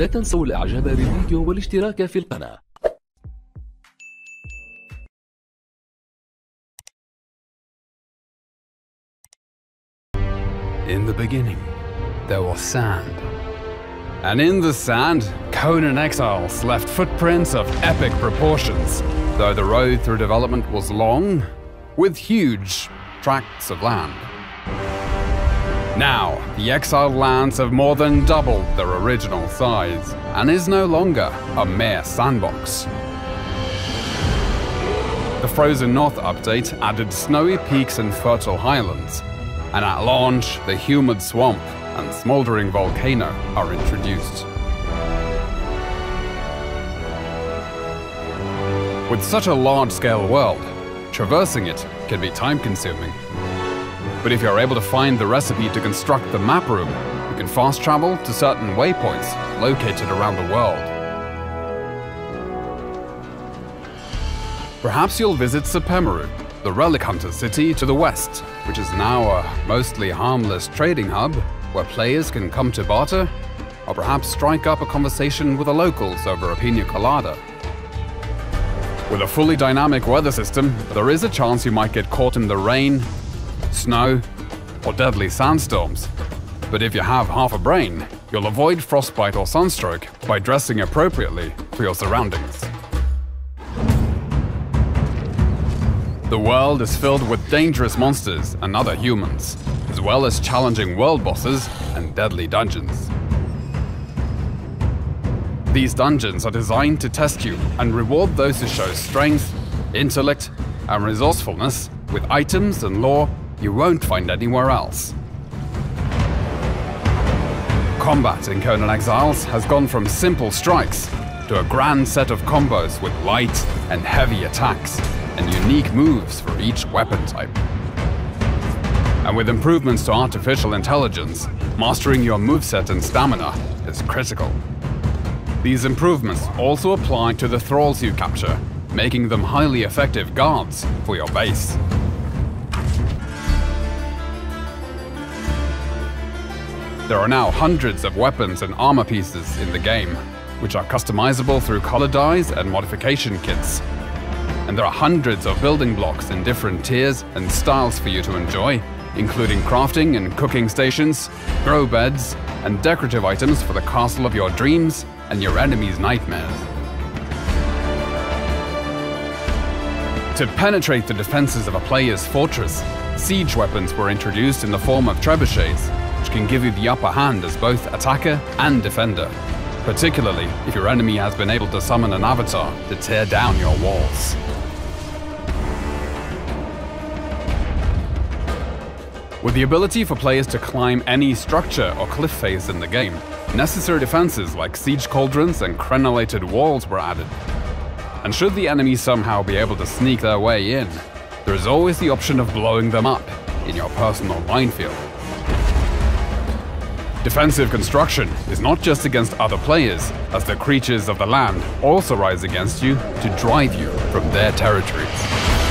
لا تنسوا الاعجاب بالفيديو والاشتراك في القناة. In the beginning, there was sand. And in the sand, Conan Exiles left footprints of epic proportions, though the road through development was long, with huge tracts of land. Now, the exiled lands have more than doubled their original size, and is no longer a mere sandbox. The Frozen North update added snowy peaks and fertile highlands, and at launch, the humid swamp and smouldering volcano are introduced. With such a large-scale world, traversing it can be time-consuming. But if you're able to find the recipe to construct the map room, you can fast travel to certain waypoints located around the world. Perhaps you'll visit Sepemeru, the relic hunter city to the west, which is now a mostly harmless trading hub where players can come to barter, or perhaps strike up a conversation with the locals over a pina colada. With a fully dynamic weather system, there is a chance you might get caught in the rain, snow, or deadly sandstorms. But if you have half a brain, you'll avoid frostbite or sunstroke by dressing appropriately for your surroundings. The world is filled with dangerous monsters and other humans, as well as challenging world bosses and deadly dungeons. These dungeons are designed to test you and reward those who show strength, intellect, and resourcefulness with items and lore you won't find anywhere else. Combat in Conan Exiles has gone from simple strikes to a grand set of combos with light and heavy attacks and unique moves for each weapon type. And with improvements to artificial intelligence, mastering your moveset and stamina is critical. These improvements also apply to the thralls you capture, making them highly effective guards for your base. There are now hundreds of weapons and armor pieces in the game, which are customizable through color dyes and modification kits. And there are hundreds of building blocks in different tiers and styles for you to enjoy, including crafting and cooking stations, grow beds, and decorative items for the castle of your dreams and your enemy's nightmares. To penetrate the defenses of a player's fortress, siege weapons were introduced in the form of trebuchets, which can give you the upper hand as both attacker and defender, particularly if your enemy has been able to summon an avatar to tear down your walls. With the ability for players to climb any structure or cliff face in the game, necessary defenses like siege cauldrons and crenellated walls were added. And should the enemy somehow be able to sneak their way in, there is always the option of blowing them up in your personal minefield. Defensive construction is not just against other players, as the creatures of the land also rise against you to drive you from their territories.